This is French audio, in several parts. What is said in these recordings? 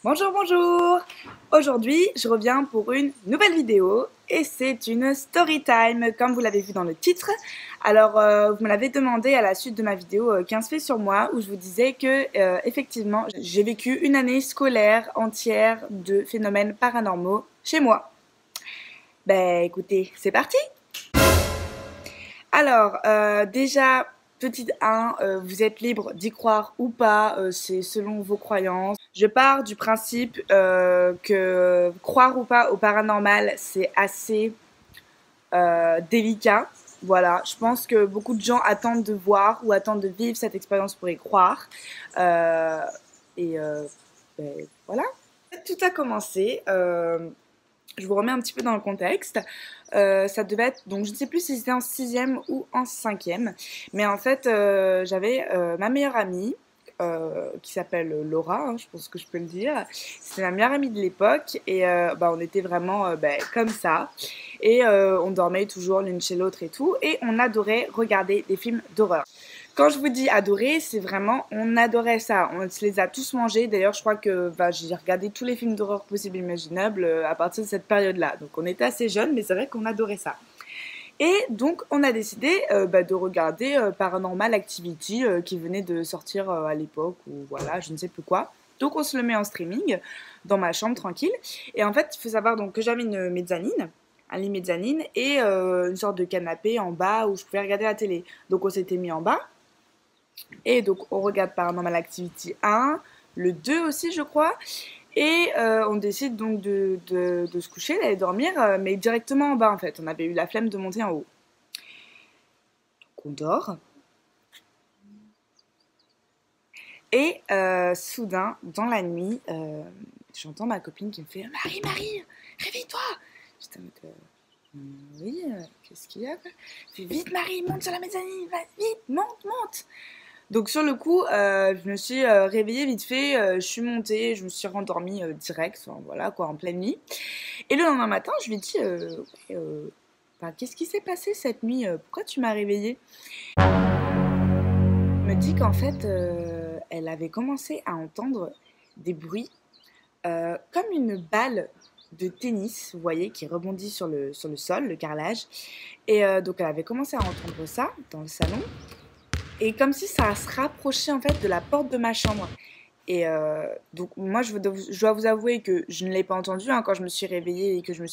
Bonjour, bonjour! Aujourd'hui, je reviens pour une nouvelle vidéo et c'est une story time, comme vous l'avez vu dans le titre. Alors, vous me l'avez demandé à la suite de ma vidéo 15 faits sur moi où je vous disais que, effectivement, j'ai vécu une année scolaire entière de phénomènes paranormaux chez moi. Ben, écoutez, c'est parti! Alors, déjà, petite 1, vous êtes libre d'y croire ou pas, c'est selon vos croyances. Je pars du principe que croire ou pas au paranormal, c'est assez délicat. Voilà, je pense que beaucoup de gens attendent de voir ou attendent de vivre cette expérience pour y croire. Euh, et ben, voilà. Tout a commencé. Je vous remets un petit peu dans le contexte. Ça devait être, donc je ne sais plus si c'était en sixième ou en cinquième, mais en fait j'avais ma meilleure amie qui s'appelle Laura, hein, je pense que je peux le dire. C'était ma meilleure amie de l'époque et on était vraiment comme ça et on dormait toujours l'une chez l'autre et tout et on adorait regarder des films d'horreur. Quand je vous dis adorer, c'est vraiment, on adorait ça. On se les a tous mangés. D'ailleurs, je crois que j'ai regardé tous les films d'horreur possibles et imaginables à partir de cette période-là. Donc, on était assez jeunes, mais c'est vrai qu'on adorait ça. Et donc, on a décidé de regarder Paranormal Activity qui venait de sortir à l'époque, ou voilà, je ne sais plus quoi. Donc, on se le met en streaming dans ma chambre tranquille. Et en fait, il faut savoir donc, que j'avais une mezzanine, un lit mezzanine, et une sorte de canapé en bas où je pouvais regarder la télé. Donc, on s'était mis en bas. Et donc, on regarde Paranormal Activity 1, le 2 aussi, je crois. Et on décide donc de se coucher, d'aller dormir, mais directement en bas, en fait. On avait eu la flemme de monter en haut. Donc, on dort. Et soudain, dans la nuit, j'entends ma copine qui me fait « Marie, Marie, réveille-toi !» J'étais en mode oui, qu'est-ce qu'il y a ?» Elle fait « Vite, Marie, monte sur la mezzanine, va, vite, monte, monte !» Donc sur le coup, je me suis réveillée vite fait, je suis montée, je me suis rendormie direct, enfin, voilà quoi, en pleine nuit. Et le lendemain matin, je lui ai dit, ouais, qu'est-ce qui s'est passé cette nuit? Pourquoi tu m'as réveillée? Elle me dit qu'en fait, elle avait commencé à entendre des bruits comme une balle de tennis, vous voyez, qui rebondit sur le sol, le carrelage. Et donc elle avait commencé à entendre ça dans le salon. Et comme si ça se rapprochait en fait de la porte de ma chambre. Et donc moi je dois vous avouer que je ne l'ai pas entendu hein, quand je me suis réveillée et que je me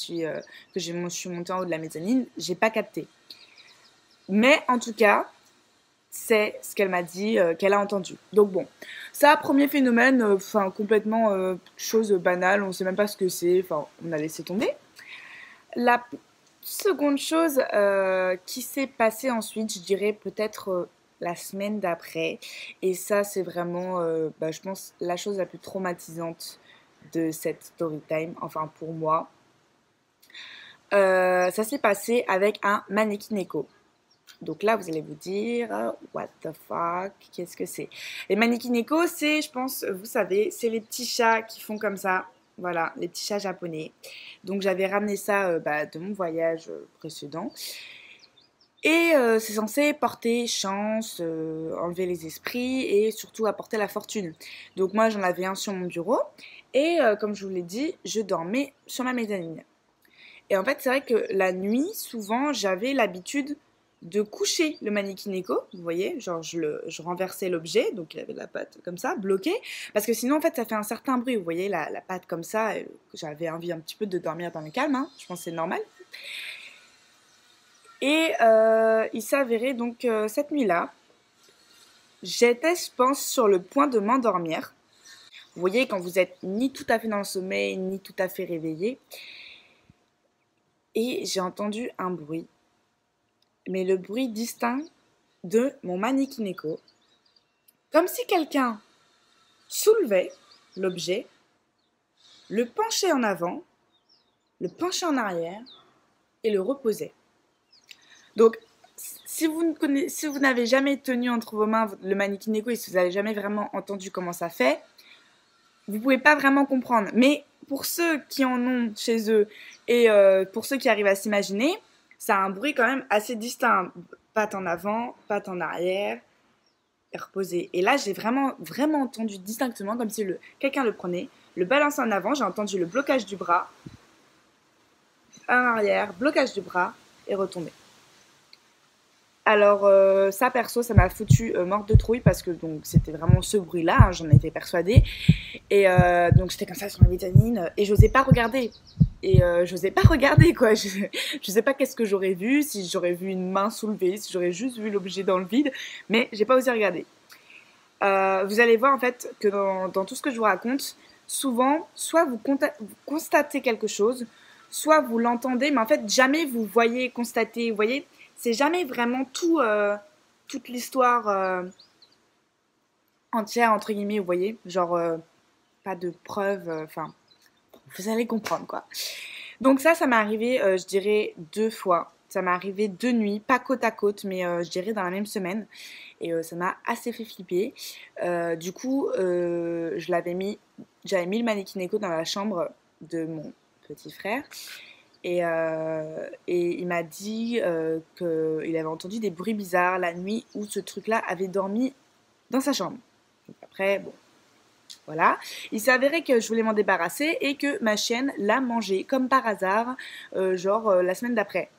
suis montée en haut de la mezzanine, j'ai pas capté. Mais en tout cas, c'est ce qu'elle m'a dit qu'elle a entendu. Donc bon, ça premier phénomène, enfin complètement chose banale, on sait même pas ce que c'est, enfin on a laissé tomber. La seconde chose qui s'est passée ensuite, je dirais peut-être la semaine d'après. Et ça, c'est vraiment, je pense, la chose la plus traumatisante de cette story time, enfin pour moi. Ça s'est passé avec un mannequin écho. Donc là, vous allez vous dire, what the fuck, qu'est-ce que c'est? Les mannequins écho, c'est, je pense, vous savez, c'est les petits chats qui font comme ça. Voilà, les petits chats japonais. Donc j'avais ramené ça de mon voyage précédent. Et c'est censé porter chance, enlever les esprits et surtout apporter la fortune. Donc moi j'en avais un sur mon bureau et comme je vous l'ai dit, je dormais sur ma mezzanine. Et en fait c'est vrai que la nuit, souvent j'avais l'habitude de coucher le mannequin écho, vous voyez, genre je renversais l'objet, donc il avait la patte comme ça, bloquée, parce que sinon en fait ça fait un certain bruit, vous voyez la patte comme ça, j'avais envie un petit peu de dormir dans le calme, hein, je pense que c'est normal. Et il s'est avéré donc cette nuit-là, j'étais, je pense, sur le point de m'endormir. Vous voyez, quand vous êtes ni tout à fait dans le sommeil, ni tout à fait réveillé. Et j'ai entendu un bruit, mais le bruit distinct de mon mannequin écho. Comme si quelqu'un soulevait l'objet, le penchait en avant, le penchait en arrière et le reposait. Donc, si vous n'avez jamais tenu entre vos mains le mannequin écho et si vous n'avez jamais vraiment entendu comment ça fait, vous pouvez pas vraiment comprendre. Mais pour ceux qui en ont chez eux et pour ceux qui arrivent à s'imaginer, ça a un bruit quand même assez distinct. Patte en avant, patte en arrière, et reposer. Et là, j'ai vraiment, vraiment entendu distinctement, comme si quelqu'un le prenait, le balancer en avant, j'ai entendu le blocage du bras, en arrière, blocage du bras et retomber. Alors ça perso, ça m'a foutu morte de trouille parce que donc c'était vraiment ce bruit-là, hein, j'en étais persuadée. Et donc j'étais comme ça sur ma méthadone et j'osais pas regarder. Et j'osais pas regarder quoi. Je sais pas qu'est-ce que j'aurais vu, si j'aurais vu une main soulevée, si j'aurais juste vu l'objet dans le vide, mais j'ai pas osé regarder. Vous allez voir en fait que dans tout ce que je vous raconte, souvent, soit vous constatez quelque chose, soit vous l'entendez, mais en fait jamais vous voyez, constatez, vous voyez, c'est jamais vraiment toute l'histoire entière, entre guillemets, vous voyez, genre pas de preuves, enfin, vous allez comprendre quoi. Donc ça m'est arrivé, je dirais 2 fois. Ça m'est arrivé 2 nuits, pas côte à côte, mais je dirais dans la même semaine. Et ça m'a assez fait flipper. Du coup, j'avais mis le mannequin écho dans la chambre de mon petit frère. Et il m'a dit qu'il avait entendu des bruits bizarres la nuit où ce truc-là avait dormi dans sa chambre. Donc après, bon, voilà. Il s'est avéré que je voulais m'en débarrasser et que ma chienne l'a mangé comme par hasard, la semaine d'après.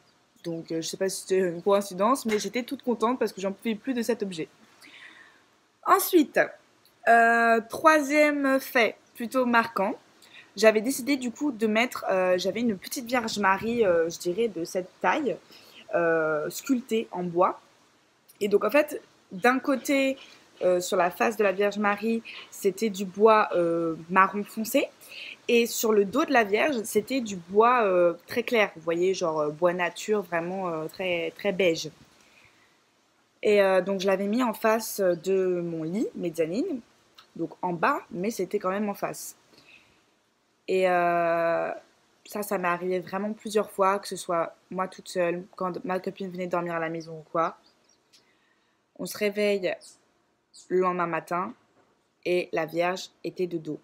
Donc je sais pas si c'était une coïncidence, mais j'étais toute contente parce que j'en pouvais plus de cet objet. Ensuite, troisième fait plutôt marquant, j'avais décidé du coup de mettre, j'avais une petite Vierge Marie, je dirais de cette taille, sculptée en bois. Et donc en fait, d'un côté, sur la face de la Vierge Marie, c'était du bois marron foncé. Et sur le dos de la Vierge, c'était du bois très clair. Vous voyez, genre bois nature, vraiment très, très beige. Et donc je l'avais mis en face de mon lit, mezzanine. Donc en bas, mais c'était quand même en face. Et ça m'est arrivé vraiment plusieurs fois, que ce soit moi toute seule, quand ma copine venait dormir à la maison ou quoi. On se réveille le lendemain matin et la Vierge était de dos.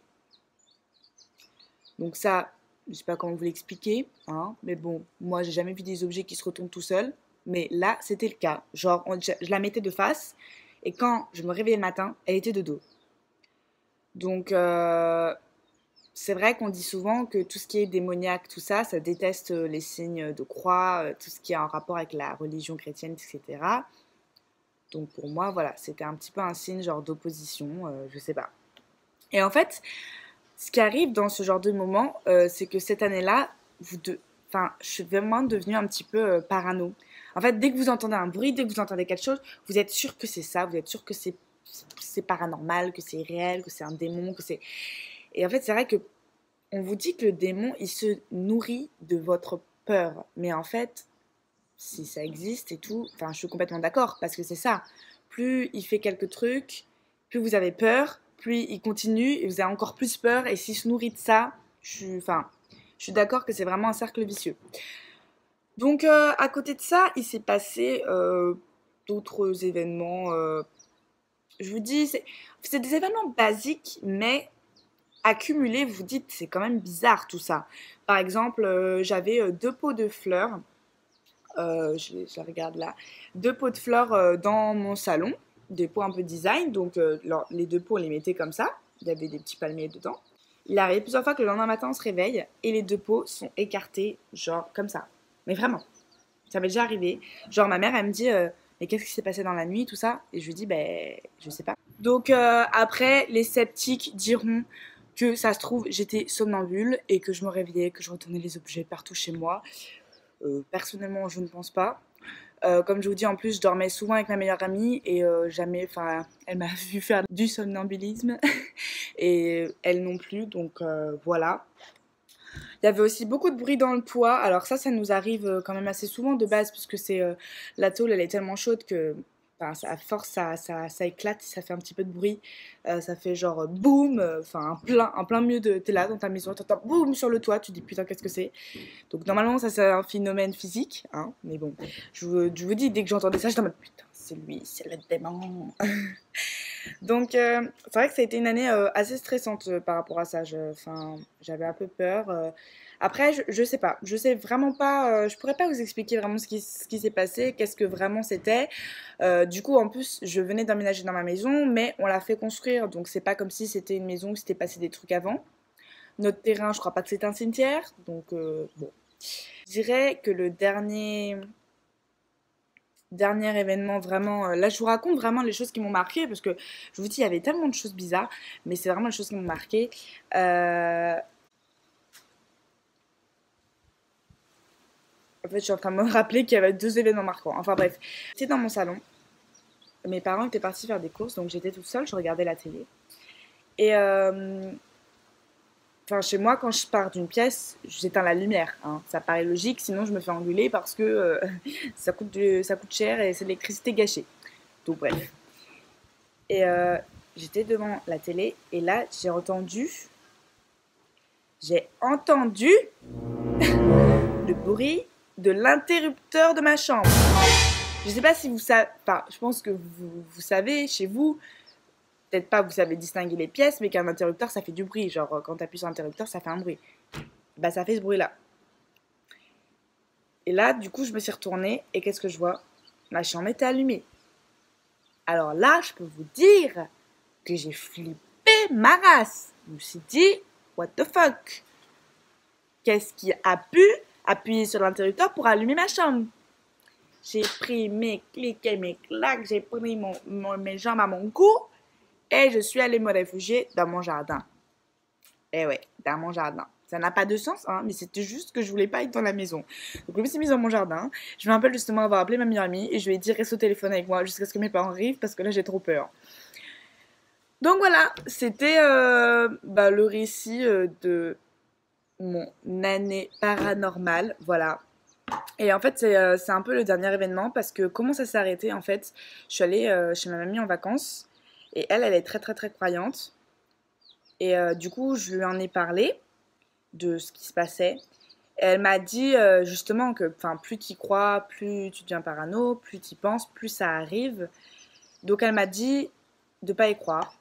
Donc ça, je sais pas comment vous l'expliquer, hein, mais bon, moi j'ai jamais vu des objets qui se retournent tout seuls, mais là c'était le cas. Genre, je la mettais de face et quand je me réveillais le matin, elle était de dos. Donc c'est vrai qu'on dit souvent que tout ce qui est démoniaque, tout ça, ça déteste les signes de croix, tout ce qui est en rapport avec la religion chrétienne, etc. Donc pour moi, voilà, c'était un petit peu un signe genre d'opposition, je sais pas. Et en fait, ce qui arrive dans ce genre de moment, c'est que cette année-là, enfin, je suis vraiment devenue un petit peu parano. En fait, dès que vous entendez un bruit, dès que vous entendez quelque chose, vous êtes sûr que c'est ça, vous êtes sûr que c'est paranormal, que c'est réel, que c'est un démon, que c'est... Et en fait, c'est vrai que on vous dit que le démon, il se nourrit de votre peur. Mais en fait, si ça existe et tout, enfin, je suis complètement d'accord, parce que c'est ça. Plus il fait quelques trucs, plus vous avez peur, plus il continue, et vous avez encore plus peur, et s'il se nourrit de ça, je suis d'accord que c'est vraiment un cercle vicieux. Donc, à côté de ça, il s'est passé d'autres événements. Je vous dis, c'est des événements basiques, mais accumulés, vous dites, c'est quand même bizarre tout ça. Par exemple, j'avais 2 pots de fleurs, je la regarde là, 2 pots de fleurs dans mon salon, des pots un peu design, donc les 2 pots, on les mettait comme ça, il y avait des petits palmiers dedans. Il arrive plusieurs fois que le lendemain matin, on se réveille et les 2 pots sont écartés, genre comme ça. Mais vraiment, ça m'est déjà arrivé. Genre ma mère, elle me dit, mais qu'est-ce qui s'est passé dans la nuit, tout ça? Et je lui dis, ben, je sais pas. Donc après, les sceptiques diront que ça se trouve, j'étais somnambule et que je me réveillais, que je retournais les objets partout chez moi. Personnellement, je ne pense pas. Comme je vous dis, en plus, je dormais souvent avec ma meilleure amie et jamais, enfin, elle m'a vu faire du somnambulisme et elle non plus, donc voilà. Il y avait aussi beaucoup de bruit dans le toit. Alors ça nous arrive quand même assez souvent de base puisque la tôle, elle est tellement chaude que enfin, à force, ça éclate, ça fait un petit peu de bruit. Ça fait genre boum, enfin en plein milieu de... T'es là dans ta maison, t'entends boum sur le toit, tu te dis putain qu'est-ce que c'est. Donc normalement ça c'est un phénomène physique, hein, mais bon, je vous dis, dès que j'entendais ça, j'étais en mode putain, c'est lui, c'est le démon. Donc c'est vrai que ça a été une année assez stressante par rapport à ça. J'avais un peu peur. Après, je sais pas. Je sais vraiment pas. Je pourrais pas vous expliquer vraiment ce qui s'est passé, qu'est-ce que vraiment c'était. Du coup, en plus, je venais d'emménager dans ma maison, mais on l'a fait construire. Donc c'est pas comme si c'était une maison où s'était passé des trucs avant. Notre terrain, je crois pas que c'est un cimetière. Donc, bon. Je dirais que le dernier événement vraiment... là, je vous raconte vraiment les choses qui m'ont marqué parce que je vous dis, il y avait tellement de choses bizarres, mais c'est vraiment les choses qui m'ont marqué. En fait, je suis en train de me rappeler qu'il y avait 2 événements marquants. Enfin bref, j'étais dans mon salon. Mes parents étaient partis faire des courses, donc j'étais toute seule, je regardais la télé. Et enfin, chez moi, quand je pars d'une pièce, j'éteins la lumière. Hein. Ça paraît logique, sinon je me fais engueuler parce que ça coûte cher et c'est de l'électricité gâchée. Donc bref. Et j'étais devant la télé et là, j'ai entendu le bruit de l'interrupteur de ma chambre. Je sais pas si vous savez, enfin, je pense que vous savez, chez vous, peut-être pas, vous savez distinguer les pièces, mais qu'un interrupteur, ça fait du bruit. Genre, quand tu appuies sur l'interrupteur, ça fait un bruit. Bah, ça fait ce bruit-là. Et là, du coup, je me suis retournée, et qu'est-ce que je vois? Ma chambre était allumée. Alors là, je peux vous dire que j'ai flippé ma race. Je me suis dit, what the fuck? Qu'est-ce qui a pu appuyer sur l'interrupteur pour allumer ma chambre? J'ai pris mes clics et mes claques, j'ai pris mes jambes à mon cou, et je suis allée me réfugier dans mon jardin. Eh ouais, dans mon jardin. Ça n'a pas de sens, hein, mais c'était juste que je voulais pas être dans la maison. Donc je me suis mise dans mon jardin. Je me rappelle justement avoir appelé ma meilleure amie et je lui ai dit reste au téléphone avec moi jusqu'à ce que mes parents arrivent parce que là j'ai trop peur. Donc voilà, c'était le récit de mon année paranormale. Voilà. Et en fait, c'est un peu le dernier événement parce que comment ça s'est arrêté en fait, je suis allée chez ma mamie en vacances et elle est très très très croyante. Et du coup, je lui en ai parlé de ce qui se passait. Et elle m'a dit justement que plus tu y crois, plus tu deviens parano, plus tu y penses, plus ça arrive. Donc elle m'a dit de pas y croire.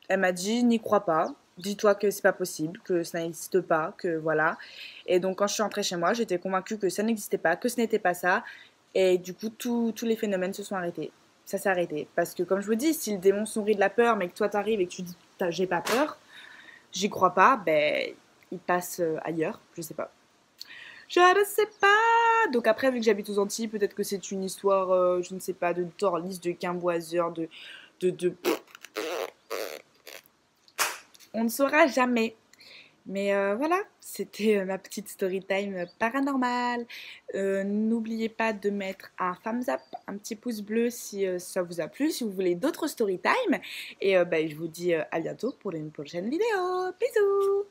Elle m'a dit n'y crois pas, dis-toi que c'est pas possible, que ça n'existe pas, que voilà. Et donc quand je suis rentrée chez moi, j'étais convaincue que ça n'existait pas, que ce n'était pas ça. Et du coup, tous les phénomènes se sont arrêtés. Ça s'est arrêté. Parce que comme je vous dis, si le démon sourit de la peur, mais que toi t'arrives et que tu dis j'ai pas peur, j'y crois pas, ben il passe ailleurs, je sais pas. Je ne sais pas. Donc après, vu que j'habite aux Antilles, peut-être que c'est une histoire, je ne sais pas, de torlis, de quimboiseur, de... On ne saura jamais. Mais voilà, c'était ma petite story time paranormale. N'oubliez pas de mettre un thumbs up, un petit pouce bleu si ça vous a plu, si vous voulez d'autres story time. Et je vous dis à bientôt pour une prochaine vidéo. Bisous!